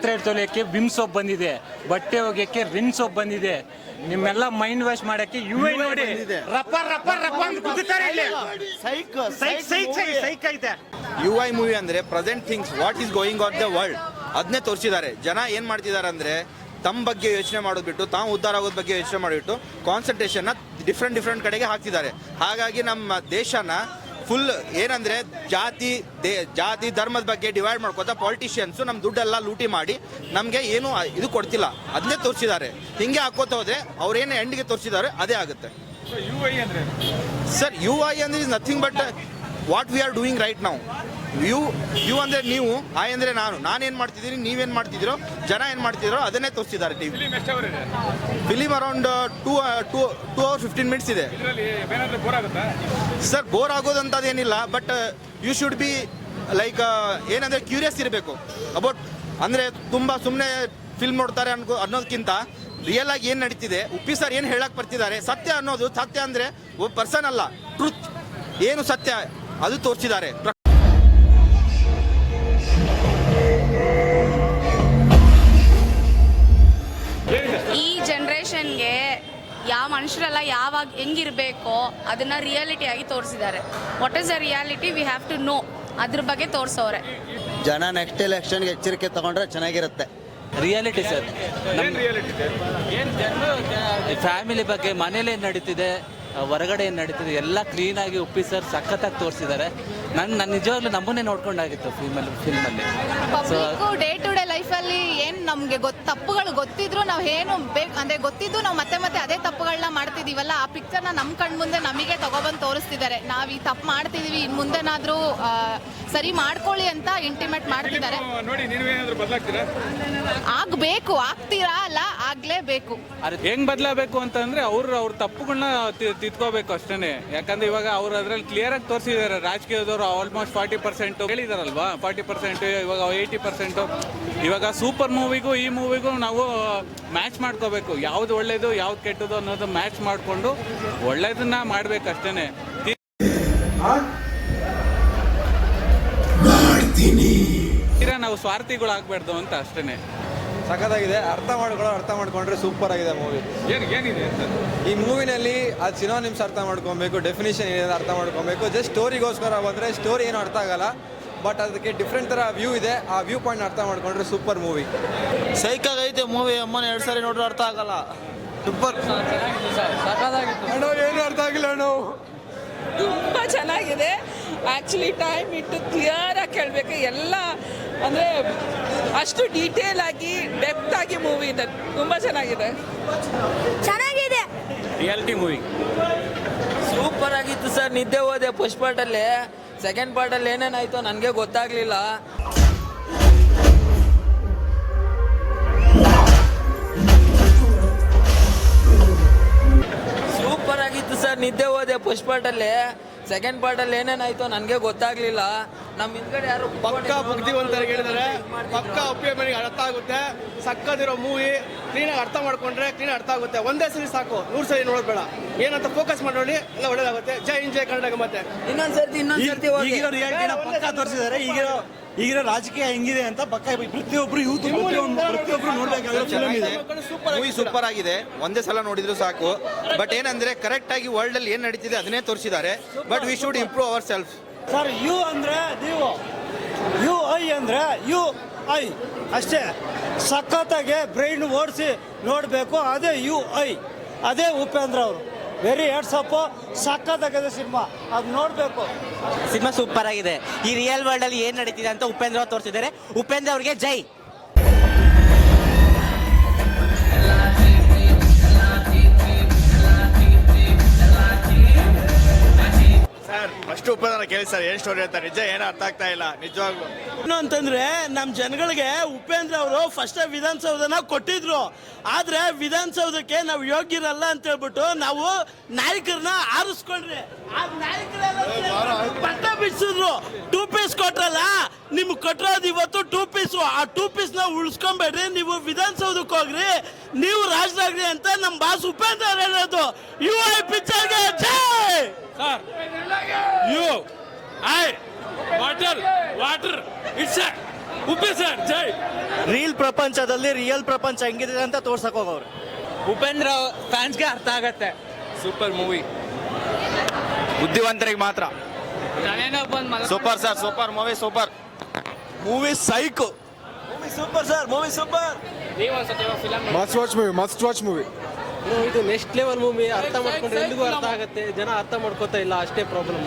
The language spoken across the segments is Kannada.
ಪಾತ್ರೆ ತೊಳೆಯೋಕ್ಕೆ ವಿಮ್ ಸೋಪ್ ಬಂದಿದೆ, ಬಟ್ಟೆ ಒಗೆಯೋಕ್ಕೆ ರಿನ್ ಸೋಪ್ ಬಂದಿದೆ. ನಿಮ್ಮೆಲ್ಲ ಮೈಂಡ್ ವಾಶ್ ಮಾಡಕ್ಕೆ UI ನೋಡಿ ರಪ್ಪ ರಪ್ಪ ರಪ್ಪ ಅಂತ ಕುದಿತಾರೆ ಇಲ್ಲಿ. ಸೈಕ್ ಐತೆ. UI ಮೂವಿ ಅಂದ್ರೆ present things what is going on the world ಅದನ್ನೇ ತೋರಿಸಿದ್ದಾರೆ. ಜನ ಏನ್ ಮಾಡ್ತಿದ್ದಾರೆ ಅಂದ್ರೆ ತಮ್ಮ ಬಗ್ಗೆ ಯೋಚನೆ ಮಾಡೋದು ಬಿಟ್ಟು ತಾವು ಉದ್ಧಾರ ಆಗೋದ್ ಬಗ್ಗೆ ಯೋಚನೆ ಮಾಡಿಬಿಟ್ಟು ಕಾನ್ಸಂಟ್ರೇಷನ್ನ ಡಿಫ್ರೆಂಟ್ ಕಡೆಗೆ ಹಾಕ್ತಿದ್ದಾರೆ. ಹಾಗಾಗಿ ನಮ್ಮ ದೇಶನ ಫುಲ್ ಏನಂದ್ರೆ ಜಾತಿ ಧರ್ಮದ ಬಗ್ಗೆ ಡಿವೈಡ್ ಮಾಡ್ಕೋತಾ ಪಾಲಿಟಿಷಿಯನ್ಸು ನಮ್ಮ ದುಡ್ಡೆಲ್ಲ ಲೂಟಿ ಮಾಡಿ ನಮಗೆ ಏನು ಇದು ಕೊಡ್ತಿಲ್ಲ, ಅದನ್ನೇ ತೋರಿಸಿದ್ದಾರೆ. ಹಿಂಗೆ ಹಾಕೋತಾ ಹೋದ್ರೆ ಅವ್ರೇನು ಎಂಡಿಗೆ ತೋರಿಸಿದ್ದಾರೆ ಅದೇ ಆಗುತ್ತೆ. ಸರ್ UI ಅಂದ್ರೆ is nothing but what we are doing right ನಾವು. ಯು ಅಂದ್ರೆ ನೀವು, ಐ ಅಂದ್ರೆ ನಾನೇನು ಮಾಡ್ತಿದ್ದೀನಿ, ನೀವೇನು ಮಾಡ್ತಿದ್ದೀರೋ, ಜನ ಏನು ಮಾಡ್ತಿದ್ದೀರೋ ಅದನ್ನೇ ತೋರಿಸಿದ್ದಾರೆ. ಫಿಲಿಮ್ ಅರೌಂಡ್ 2 hours 15 minutes ಇದೆ. ಸರ್ ಬೋರ್ ಆಗೋದಂಥದ್ದೇನಿಲ್ಲ, but you should be like ಏನಂದರೆ ಕ್ಯೂರಿಯಸ್ ಇರಬೇಕು ಅಬೌಟ್, ಅಂದರೆ ತುಂಬ ಸುಮ್ಮನೆ ಫಿಲ್ಮ್ ನೋಡ್ತಾರೆ ಅನ್ನೋದಕ್ಕಿಂತ ರಿಯಲ್ ಆಗಿ ಏನು ನಡೀತಿದೆ, ಉಪ್ಪಿ ಸರ್ ಏನು ಹೇಳಕ್ಕೆ ಬರ್ತಿದ್ದಾರೆ, ಸತ್ಯ ಅನ್ನೋದು, ಸತ್ಯ ಅಂದರೆ ಒಬ್ಬ ಪರ್ಸನ್ ಅಲ್ಲ, ಟ್ರೂತ್ ಏನು ಸತ್ಯ ಅದು ತೋರಿಸಿದ್ದಾರೆ. ಈ ಜನ್ರೇಷನ್ಗೆ ಯಾವ ಮನುಷ್ಯರೆಲ್ಲ ಯಾವಾಗ ಹೆಂಗಿರಬೇಕೋ ಅದನ್ನು ರಿಯಾಲಿಟಿಯಾಗಿ ತೋರಿಸಿದ್ದಾರೆ. What is the reality we have to know, ಅದ್ರ ಬಗ್ಗೆ ತೋರಿಸೋರೆ. ಜನ ನೆಕ್ಸ್ಟ್ ಎಲೆಕ್ಷನ್ಗೆ ಎಚ್ಚರಿಕೆ ತಗೊಂಡ್ರೆ ಚೆನ್ನಾಗಿರುತ್ತೆ. ರಿಯಾಲಿಟಿ ಸರ್, ಫ್ಯಾಮಿಲಿ ಬಗ್ಗೆ ಮನೇಲಿ ಏನು ನಡೀತಿದೆ, ಹೊರಗಡೆ ಏನು ನಡೀತಿದೆ ಎಲ್ಲ ಕ್ಲೀನಾಗಿ ಉಪ್ಪಿ ಸರ್ ಸಖತ್ತಾಗಿ ತೋರಿಸಿದ್ದಾರೆ. ನನ್ನ ನಿಜವಾಗ್ಲೂ ನಮ್ಮನ್ನೇ ನೋಡ್ಕೊಂಡಾಗಿತ್ತು ಫಿಲ್ಮಲ್ಲಿ. ಪಬ್ಲಿಕ್ಕು ಡೇ ಟು ಡೇ ಲೈಫಲ್ಲಿ ಏನು ನಮಗೆ ತಪ್ಪುಗಳು ಗೊತ್ತಿದ್ರು ನಾವು ಏನು ಅಂದರೆ ಗೊತ್ತಿದ್ದು ನಾವು ಮತ್ತೆ ಅದೇ ತಪ್ಪುಗಳನ್ನ ಮಾಡ್ತಿದ್ದೀವಲ್ಲ, ಆ ಪಿಕ್ಚರ್ನ ನಮ್ಮ ಕಣ್ಣು ಮುಂದೆ ನಮಗೆ ತಗೊಬಂದು ತೋರಿಸ್ತಿದ್ದಾರೆ. ನಾವು ಈ ತಪ್ಪು ಮಾಡ್ತಿದ್ದೀವಿ, ಇನ್ನು ಮುಂದೆನಾದರೂ ಸರಿ ಮಾಡ್ಕೊಳ್ಳಿ ಅಂತ ಇಂಟಿಮೇಟ್ ಮಾಡ್ತಿದ್ದಾರೆ. ಆಗಬೇಕು, ಆಗ್ತೀರಾ ಅಲ್ಲ, ಆಗಲೇಬೇಕು. ಹೆಂಗ್ ಬದಲಾಗಬೇಕು ಅಂತಂದ್ರೆ ಅವ್ರ ತಪ್ಪುಗಳನ್ನ ತಿದ್ಕೋಬೇಕು ಅಷ್ಟೇ. ಯಾಕಂದ್ರೆ ಇವಾಗ ಅವ್ರು ಅದ್ರಲ್ಲಿ ಕ್ಲಿಯರ್ ಆಗಿ ತೋರಿಸಿದ್ದಾರೆ. ರಾಜಕೀಯದವರು ಆಲ್ಮೋಸ್ಟ್ 40% ಹೇಳಿದಾರಲ್ವಾ, 40%, ಇವಾಗ 80%. ಇವಾಗ ಸೂಪರ್ ಮೂವಿಗೂ ಈ ಮೂವಿಗೂ ನಾವು ಮ್ಯಾಚ್ ಮಾಡ್ಕೋಬೇಕು, ಯಾವ್ದು ಒಳ್ಳೇದು ಯಾವ್ದು ಕೆಟ್ಟದು ಅನ್ನೋದು ಮ್ಯಾಚ್ ಮಾಡಿಕೊಂಡು ಒಳ್ಳೇದನ್ನ ಮಾಡ್ಬೇಕಷ್ಟೇ. ನಾವು ಸ್ವಾರ್ಥಿಗಳು ಆಗ್ಬಾರ್ದು ಅಂತ ಅಷ್ಟೇ. ಸಖತ್ತಾಗಿದೆ, ಅರ್ಥ ಮಾಡ್ಕೊಂಡ್ರೆ ಸೂಪರ್ ಆಗಿದೆ ಮೂವಿ. ಏನಿದೆ ಈ ಮೂವಿನಲ್ಲಿ ಅದು ಸಿನೋನಿಮ್ಸ್ ಅರ್ಥ ಮಾಡ್ಕೊಬೇಕು, ಡೆಫಿನೇಷನ್ ಏನಿದೆ ಅರ್ಥ ಮಾಡ್ಕೊಬೇಕು. ಜಸ್ಟ್ ಸ್ಟೋರಿಗೋಸ್ಕರ ಬಂದರೆ ಸ್ಟೋರಿ ಏನು ಅರ್ಥ ಆಗಲ್ಲ, ಬಟ್ ಅದಕ್ಕೆ ಡಿಫ್ರೆಂಟ್ ಥರ ವ್ಯೂ ಇದೆ, ಆ ವ್ಯೂ ಪಾಯಿಂಟ್ ಅರ್ಥ ಮಾಡ್ಕೊಂಡ್ರೆ ಸೂಪರ್ ಮೂವಿ. ಸೈಕಾಗೈತೆ ಮೂವಿ, ಅಮ್ಮನ 2 ಸಾರಿ ನೋಡ್ರೆ ಅರ್ಥ ಆಗಲ್ಲ. ಸೂಪರ್, ಏನು ಅರ್ಥ ಆಗಿಲ್ಲ ಅಣ್ಣು. ತುಂಬ ಚೆನ್ನಾಗಿದೆ. ಆ್ಯಕ್ಚುಲಿ ಟೈಮ್ ಇಟ್ಟು ಕ್ಲಿಯರಾಗಿ ಕೇಳಬೇಕು ಎಲ್ಲ, ಅಂದರೆ ಅಷ್ಟು ಡೀಟೇಲ್ ಆಗಿ ಡೆಪ್ತ್ ಆಗಿ ಮೂವಿ ಇದೆ. ತುಂಬ ಚೆನ್ನಾಗಿದೆ. ರಿಯಾಲಿಟಿ ಮೂವಿ ಸೂಪರ್ ಆಗಿತ್ತು ಸರ್. ನಿದ್ದೆ ಹೋದೆ ಫಸ್ಟ್ ಪಾರ್ಟಲ್ಲಿ, ಸೆಕೆಂಡ್ ಪಾರ್ಟಲ್ಲಿ ಏನೇನಾಯ್ತು ನನಗೆ ಗೊತ್ತಾಗಲಿಲ್ಲ. ಸೂಪರ್ ಆಗಿತ್ತು ಸರ್. ನಿದ್ದೆ ಹೋದೆ ಫಸ್ಟ್ ಪಾರ್ಟಲ್ಲಿ, ಸೆಕೆಂಡ್ ಪಾರ್ಟಲ್ಲಿ ಏನೇನಾಯ್ತು ನನಗೆ ಗೊತ್ತಾಗಲಿಲ್ಲ. ನಮ್ಮ ಹಿಂದ್ಗಡೆ ಯಾರು ಪಕ್ಕಾ ಬುದ್ಧಿವಂತರಿಗೆ ಹೇಳಿದರೆ ಪಕ್ಕಾ ಒಪ್ಪಿಗೆ ಮನೆಗೆ ಅರ್ಥ ಆಗುತ್ತೆ. ಸಕ್ಕದಿರೋ ಮೂವಿ ಕ್ಲೀನಾಗಿ ಅರ್ಥ ಮಾಡ್ಕೊಂಡ್ರೆ ಕ್ಲೀನಾಗಿ ಅರ್ಥ ಆಗುತ್ತೆ. ಒಂದೇ ಸರಿ ಸಾಕು, 100 ಸರಿ ನೋಡೋದು ಬೇಡ. ಏನಂತ ಫೋಕಸ್ ಮಾಡಿ ಎಲ್ಲ ಒಳ್ಳೇದಾಗುತ್ತೆ. ಜೈ ಹಿಂದ್ ಜೈ ಕನ್ನಡ ಮತ್ತೆ ಇನ್ನೊಂದ್ಸರ್ತಿ ಈಗಿರೋ ರಿಯಾಲಿಟಿನ ಪಕ್ಕಾ ತೋರಿಸಿದ್ದಾರೆ. ಈಗಿರೋ ರಾಜಕೀಯ ಹೆಂಗಿದೆ ಅಂತ ಪಕ್ಕ ಪ್ರತಿಯೊಬ್ರು ಯೂತ್ ಪ್ರತಿಯೊಬ್ರು ನೋಡ್ಬೇಕಾದ್ರೆ ಮೂವಿ ಸೂಪರ್ ಆಗಿದೆ. ಒಂದೇ ಸಲ ನೋಡಿದ್ರು ಸಾಕು. ಬಟ್ ಏನಂದ್ರೆ ಕರೆಕ್ಟ್ ಆಗಿ ವರ್ಲ್ಡ್ ಅಲ್ಲಿ ಏನ್ ನಡೀತಿದೆ ಅದನ್ನೇ ತೋರಿಸಿದ್ದಾರೆ. But we should improve our self. Sir you ಅಂದ್ರೆ ನೀವು, UI ಅಂದ್ರೆ UI ಅಷ್ಟೇ. ಸಖತ್ತಾಗಿ ಬ್ರೈನ್ ಓಡಿಸಿ ನೋಡಬೇಕು, ಅದೇ UI, ಅದೇ ಉಪೇಂದ್ರ ಅವರು. ವೆರಿ ಹೆಡ್ಸ್ ಅಪ್, ಸಖತ್ತಾಗಿದೆ ಸಿನಿಮಾ, ಅದು ನೋಡಬೇಕು. ಸಿನಿಮಾ ಸೂಪರ್ ಆಗಿದೆ. ಈ ರಿಯಲ್ ವರ್ಲ್ಡ್ ಅಲ್ಲಿ ಏನ್ ನಡೀತಿದೆ ಅಂತ ಉಪೇಂದ್ರ ಅವ್ರು ತೋರಿಸಿದ್ದಾರೆ. ಉಪೇಂದ್ರ ಅವ್ರಿಗೆ ಜೈ. ಸರ್ ಫಸ್ಟ್ ಉಪೇಂದ್ರ ಕೇಳಿ ಸರ್, ಏನ್ ಸ್ಟೋರಿ ಹೇಳ್ತಾರೆ, ನಿಜ ಏನೋ ಅರ್ಥ ಆಗ್ತಾ ಇಲ್ಲ ನಿಜವಾಗ್ಲು. ಏನು ಅಂತಂದ್ರೆ ನಮ್ಮ ಜನಗಳಿಗೆ ಉಪೇಂದ್ರ ಅವರು ಫಸ್ಟ್ ವಿಧಾನಸೌಧನ ಕೊಟ್ಟಿದ್ರು. ಆದ್ರೆ ವಿಧಾನಸೌಧಕ್ಕೆ ನಾವು ಯೋಗ್ಯರಲ್ಲ ಅಂತ ಹೇಳ್ಬಿಟ್ಟು ನಾವು ನಾಯಕರನ್ನ ಆರಿಸ್ಕೊಂಡ್ರಿ. ಆ ನಾಯಕರೆಲ್ಲ ಪಟ್ಟ ಬಿಡಿಸಿದ್ರು. 2 ಪೀಸ್ ಕೊಟ್ರಲ್ಲ, ನಿಮ್ಗೆ ಕೊಟ್ಟಿರೋದು ಇವತ್ತು 2 ಪೀಸ್. ಆ 2 ಪೀಸ್ ನ ಉಳಿಸ್ಕೊಂಬೇಡ್ರಿ, ನೀವು ವಿಧಾನಸೌಧಕ್ಕೆ ಹೋಗ್ರಿ, ನೀವು ರಾಜರಾಗ್ರಿ ಅಂತ ನಮ್ಮ ಬಾಸ್ ಉಪೇಂದ್ರ ಅವ್ರು ಹೇಳೋದು. UI ಪಿಕ್ಚರ್ಗೆ ಜೈ. Sir water it's Uppi sir ಜೈ. ರೀಲ್ ಪ್ರಪಂಚದಲ್ಲಿ ರಿಯಲ್ ಪ್ರಪಂಚ ಹೆಂಗಿದೆ ಅಂತ ತೋರ್ಸಕ್ ಹೋಗವ್ರೆ. ಉಪೇಂದ್ರ ಫ್ಯಾನ್ಸ್ಗೆ ಅರ್ಥ ಆಗತ್ತೆ. ಸೂಪರ್ ಮೂವಿ, ಬುದ್ಧಿವಂತರಿಗೆ ಮಾತ್ರ. Super sir, super movie, super movie, psycho movie, super sir, movie super. Must watch movie. ಇದು ನೆಕ್ಸ್ಟ್ ಲೆವೆಲ್ ಮೂವಿ. ಅರ್ಥ ಮಾಡ್ಕೊಂಡ್ರೆ ಎಲ್ಲಿಗೂ ಅರ್ಥ ಆಗುತ್ತೆ. ಜನ ಅರ್ಥ ಮಾಡ್ಕೋತಾ ಇಲ್ಲ, ಅಷ್ಟೇ ಪ್ರಾಬ್ಲಮ್.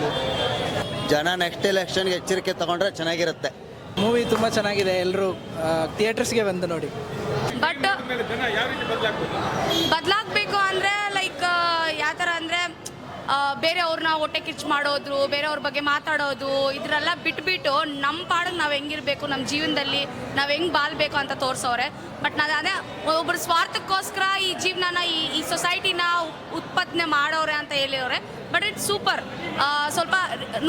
ಜನ ನೆಕ್ಸ್ಟ್ ಎಲೆಕ್ಷನ್ಗೆ ಎಚ್ಚರಿಕೆ ತಗೊಂಡ್ರೆ ಚೆನ್ನಾಗಿರುತ್ತೆ. ಮೂವಿ ತುಂಬ ಚೆನ್ನಾಗಿದೆ, ಎಲ್ಲರೂ ಥಿಯೇಟರ್ಸ್ಗೆ ಬಂದು ನೋಡಿ. ಬಟ್ ಬದಲಾಗಬೇಕು ಅಂದರೆ ಲೈಕ್ ಯಾವ ಥರ ಅಂದರೆ ಬೇರೆಯವ್ರನ್ನ ಹೊಟ್ಟೆ ಕಿಚ್ಚು ಮಾಡೋದು, ಬೇರೆಯವ್ರ ಬಗ್ಗೆ ಮಾತಾಡೋದು, ಇದರೆಲ್ಲ ಬಿಟ್ಬಿಟ್ಟು ನಮ್ಮ ಪಾಡಿಗೆ ನಾವು ಹೆಂಗಿರಬೇಕು, ನಮ್ಮ ಜೀವನದಲ್ಲಿ ನಾವು ಹೆಂಗೆ ಬಾಳ್ಬೇಕು ಅಂತ ತೋರಿಸೋರೆ. ಬಟ್ ನಾನು ಅದೇ ಒಬ್ಬರು ಸ್ವಾರ್ಥಕ್ಕೋಸ್ಕರ ಈ ಜೀವನನ ಈ ಸೊಸೈಟಿನ ಉತ್ಪಾದನೆ ಮಾಡೋರೆ ಅಂತ ಹೇಳಿದವ್ರೆ. But it's super. ಸ್ವಲ್ಪ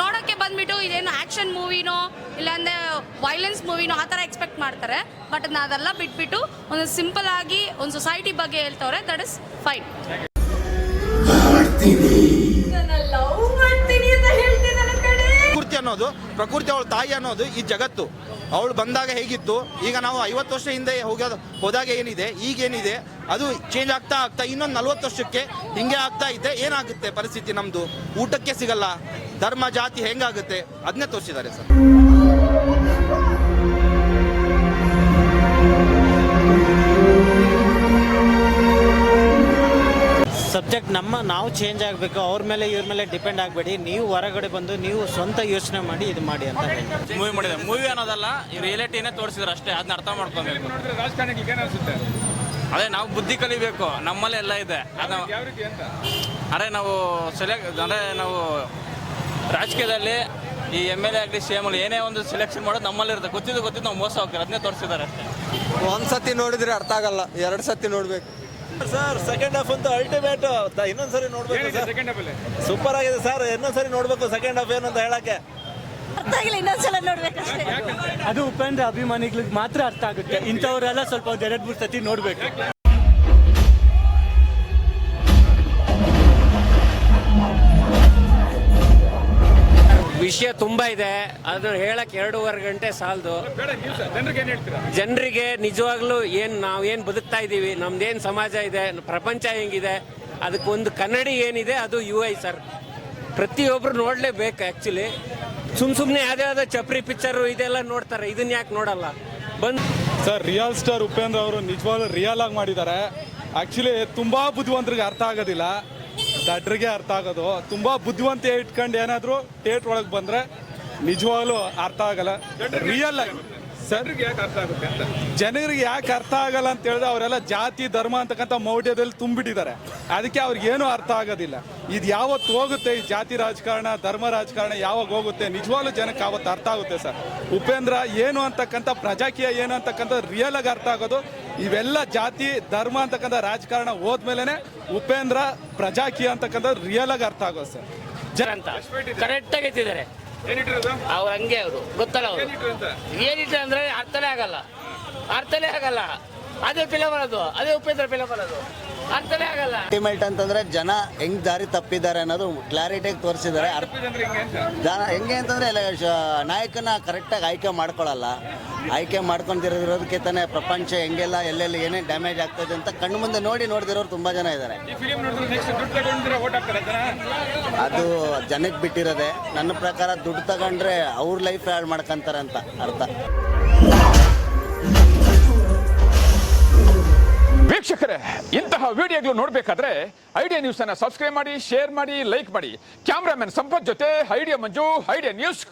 ನೋಡೋಕ್ಕೆ ಬಂದ್ಬಿಟ್ಟು ಇದೇನು ಆ್ಯಕ್ಷನ್ ಮೂವಿನೋ ಇಲ್ಲಾಂದರೆ ವೈಲೆನ್ಸ್ ಮೂವಿನೋ ಆ ಥರ ಎಕ್ಸ್ಪೆಕ್ಟ್ ಮಾಡ್ತಾರೆ. ಬಟ್ ಅದೆಲ್ಲ ಬಿಟ್ಬಿಟ್ಟು ಒಂದು ಸಿಂಪಲ್ ಆಗಿ ಒಂದು ಸೊಸೈಟಿ ಬಗ್ಗೆ ಹೇಳ್ತವ್ರೆ. That is fine. ಪ್ರಕೃತಿ ಅನ್ನೋದು, ಪ್ರಕೃತಿ ಅವಳ ತಾಯಿ ಅನ್ನೋದು ಈ ಜಗತ್ತು. ಅವಳು ಬಂದಾಗ ಹೇಗಿತ್ತು, ಈಗ ನಾವು 50 ವರ್ಷ ಹಿಂದೆ ಹೋದಾಗ ಏನಿದೆ, ಈಗೇನಿದೆ, ಅದು ಚೇಂಜ್ ಆಗ್ತಾ ಆಗ್ತಾ ಇನ್ನೊಂದು 40 ವರ್ಷಕ್ಕೆ ಹಿಂಗೆ ಆಗ್ತಾ ಇದ್ದೆ ಏನಾಗುತ್ತೆ ಪರಿಸ್ಥಿತಿ ನಮ್ಮದು? ಊಟಕ್ಕೆ ಸಿಗಲ್ಲ, ಧರ್ಮ ಜಾತಿ ಹೆಂಗಾಗುತ್ತೆ ಅದನ್ನೇ ತೋರಿಸಿದ್ದಾರೆ ಸರ್. ಸಬ್ಜೆಕ್ಟ್ ನಾವು ಚೇಂಜ್ ಆಗಬೇಕು. ಅವ್ರ ಮೇಲೆ ಇವ್ರ ಮೇಲೆ ಡಿಪೆಂಡ್ ಆಗಬೇಡಿ. ನೀವು ಹೊರಗಡೆ ಬಂದು ನೀವು ಸ್ವಂತ ಯೋಚನೆ ಮಾಡಿ ಇದು ಮಾಡಿ ಅಂತ ಹೇಳಿ ಮೂವಿ ಮಾಡಿದೆ. ಮೂವಿ ಅನ್ನೋದಲ್ಲ, ಈ ರಿಯಾಲಿಟಿನೇ ತೋರಿಸಿದ್ರು ಅಷ್ಟೇ. ಅದನ್ನ ಅರ್ಥ ಮಾಡ್ಕೊಬೇಕು. ರಾಜಕಾರಣಿಗಳಿಗೆ ಏನಿಸುತ್ತೆ? ಅದೇ ನಾವು ಬುದ್ಧಿ ಕಲಿಬೇಕು. ನಮ್ಮಲ್ಲೇ ಎಲ್ಲ ಇದೆ. ಅದು ಯಾವ ರೀತಿ ಅಂತ ಅರೆ ನಾವು ನಾವು ರಾಜಕೀಯದಲ್ಲಿ ಈ MLA ಆಗಲಿ CM ಏನೇ ಒಂದು ಸೆಲೆಕ್ಷನ್ ಮಾಡೋದು ನಮ್ಮಲ್ಲಿರುತ್ತೆ. ಗೊತ್ತಿದ್ದು ನಾವು ಮೋಸ ಹೋಗ್ತಾರೆ. ಅದನ್ನೇ ತೋರಿಸಿದ್ದಾರೆ ಅಷ್ಟೇ. ಒಂದ್ಸತಿ ನೋಡಿದ್ರೆ ಅರ್ಥ ಆಗಲ್ಲ, 2 ಸತಿ ನೋಡ್ಬೇಕು ಸರ್. ಸೆಕೆಂಡ್ ಹಾಫ್ ಅಂತೂ ಅಲ್ಟಿಮೇಟ್. ಇನ್ನೊಂದ್ಸರಿ ನೋಡ್ಬೇಕು ಸರ್. ಸೆಕೆಂಡ್ ಹಾಫ್ ಅಲ್ಲಿ ಸೂಪರ್ ಆಗಿದೆ ಸರ್. ಇನ್ನೊಂದ್ಸರಿ ನೋಡ್ಬೇಕು ಸೆಕೆಂಡ್ ಹಾಫ್ ಏನು ಅಂತ ಹೇಳಕ್ಕೆ. ಇನ್ನೊಂದ್ಸಲ ನೋಡ್ಬೇಕು. ಅದು ಉಪೇಂದ್ರ ಅಭಿಮಾನಿಗಳಿಗೆ ಮಾತ್ರ ಅರ್ಥ ಆಗುತ್ತೆ. ಇಂಥವರೆಲ್ಲ ಸ್ವಲ್ಪ 2-3 ಸತಿ ನೋಡ್ಬೇಕು. ವಿಷಯ ತುಂಬ ಇದೆ. ಅದು ಹೇಳಕ್ಕೆ 2.5 ಗಂಟೆ ಸಾಲದು. ಜನರಿಗೆ ನಿಜವಾಗ್ಲೂ ನಾವೇನು ಬದುಕ್ತಾ ಇದ್ದೀವಿ, ನಮ್ದೇನು ಸಮಾಜ ಇದೆ, ಪ್ರಪಂಚ ಹೆಂಗಿದೆ, ಅದಕ್ಕೊಂದು ಕನ್ನಡಿ ಏನಿದೆ ಅದು UI ಸರ್. ಪ್ರತಿಯೊಬ್ಬರು ನೋಡಲೇಬೇಕು. ಆ್ಯಕ್ಚುಲಿ ಸುಮ್ಮನೆ ಯಾವುದೇ ಚಪ್ರಿ ಪಿಕ್ಚರು ಇದೆಲ್ಲ ನೋಡ್ತಾರೆ, ಇದನ್ನ ಯಾಕೆ ನೋಡಲ್ಲ? ಸರ್, ರಿಯಲ್ ಸ್ಟಾರ್ ಉಪೇಂದ್ರ ಅವರು ನಿಜವಾಗ್ಲೂ ರಿಯಲ್ ಆಗಿ ಮಾಡಿದ್ದಾರೆ. ಆ್ಯಕ್ಚುಲಿ ತುಂಬ ಬುದ್ಧಿವಂತರಿಗೆ ಅರ್ಥ ಆಗೋದಿಲ್ಲ, ದಡ್ರಿಗೆ ಅರ್ಥ ಆಗೋದು. ತುಂಬ ಬುದ್ಧಿವಂತ ಇಟ್ಕೊಂಡು ಏನಾದರೂ ಥಿಯೇಟ್ರ್ ಒಳಗೆ ಬಂದರೆ ನಿಜವಾಗ್ಲೂ ಅರ್ಥ ಆಗಲ್ಲ. ರಿಯಲ್ ಆಗಿ ಸರ್ ಜನರಿಗೆ ಯಾಕೆ ಅರ್ಥ ಆಗಲ್ಲ ಅಂತ ಹೇಳಿದ್ರೆ ಅವರೆಲ್ಲ ಜಾತಿ ಧರ್ಮ ಅಂತಕ್ಕಂಥ ಮೌಢ್ಯದಲ್ಲಿ ತುಂಬಿಟ್ಟಿದ್ದಾರೆ. ಅದಕ್ಕೆ ಅವ್ರಿಗೇನು ಅರ್ಥ ಆಗೋದಿಲ್ಲ. ಇದು ಯಾವತ್ತು ಹೋಗುತ್ತೆ, ಈ ಜಾತಿ ರಾಜಕಾರಣ ಧರ್ಮ ರಾಜಕಾರಣ ಯಾವಾಗ ಹೋಗುತ್ತೆ, ನಿಜವಾಗ್ಲೂ ಜನಕ್ಕೆ ಆವತ್ತು ಅರ್ಥ ಆಗುತ್ತೆ ಸರ್. ಉಪೇಂದ್ರ ಏನು ಅಂತಕ್ಕಂಥ, ಪ್ರಜಾಕೀಯ ಏನು ಅಂತಕ್ಕಂಥ ರಿಯಲ್ ಆಗಿ ಅರ್ಥ ಆಗೋದು. ಇವೆಲ್ಲ ಜಾತಿ ಧರ್ಮ ಅಂತಕ್ಕಂಥ ರಾಜಕಾರಣ ಹೋದ್ಮೇಲೆ ಉಪೇಂದ್ರ ಪ್ರಜಾಕೀಯ ಅಂತಕ್ಕಂಥ ರಿಯಲ್ ಆಗಿ ಅರ್ಥ ಆಗೋದು ಸರ್. ಅಂತ ಕರೆಕ್ಟಾಗಿ ಎತ್ತಿದ್ದಾರೆ ಅವ್ರು. ಹಂಗೆ ಅವರು ಗೊತ್ತಲ್ಲ. ಅವರು ಏನಿಟ್ಟು ಅಂದ್ರೆ ಅರ್ಥನೇ ಆಗಲ್ಲ. ಅದೇ ಫಿಲಮ್ ಅನ್ನೋದು, ಅದೇ ಉಪೇಂದ್ರ ಫಿಲಮ್ ಅನ್ನೋದು ಅರ್ಥನೇ ಆಗಲ್ಲ. ಅಲ್ಟಿಮೇಟ್ ಅಂತಂದ್ರೆ ಜನ ಹೆಂಗ್ ದಾರಿ ತಪ್ಪಿದ್ದಾರೆ ಅನ್ನೋದು ಕ್ಲಾರಿಟಿಯಾಗಿ ತೋರಿಸಿದ್ದಾರೆ. ಜನ ಹೆಂಗೆ ಅಂತಂದ್ರೆ ನಾಯಕನ ಕರೆಕ್ಟಾಗಿ ಆಯ್ಕೆ ಮಾಡ್ಕೊಳ್ಳಲ್ಲ. ಆಯ್ಕೆ ಮಾಡ್ಕೊಂಡಿರೋದಕ್ಕೆ ತಾನೇ ಪ್ರಪಂಚ ಹೆಂಗೆಲ್ಲ ಎಲ್ಲೆಲ್ಲಿ ಏನೇನು ಡ್ಯಾಮೇಜ್ ಆಗ್ತದೆ ಅಂತ ಕಣ್ಣು ಮುಂದೆ ನೋಡಿದಿರೋರು ತುಂಬ ಜನ ಇದ್ದಾರೆ. ಅದು ಜನಕ್ಕೆ ಬಿಟ್ಟಿರೋದೆ. ನನ್ನ ಪ್ರಕಾರ ದುಡ್ಡು ತಗೊಂಡ್ರೆ ಅವ್ರ ಲೈಫ್ ಹಾಳು ಮಾಡ್ಕೊಂತಾರೆ ಅಂತ ಅರ್ಥ. ವೀಕ್ಷಕರೇ, ಇಂತಹ ವಿಡಿಯೋಗಳು ನೋಡಬೇಕಾದ್ರೆ ಐಡಿಯಾ ನ್ಯೂಸ್ ಅನ್ನು ಸಬ್ಸ್ಕ್ರೈಬ್ ಮಾಡಿ, ಶೇರ್ ಮಾಡಿ, ಲೈಕ್ ಮಾಡಿ. ಕ್ಯಾಮ್ರಾಮನ್ ಸಂಪತ್ ಜೊತೆ ಐಡಿಯಾ ಮಂಜು, ಐಡಿಯಾ ನ್ಯೂಸ್.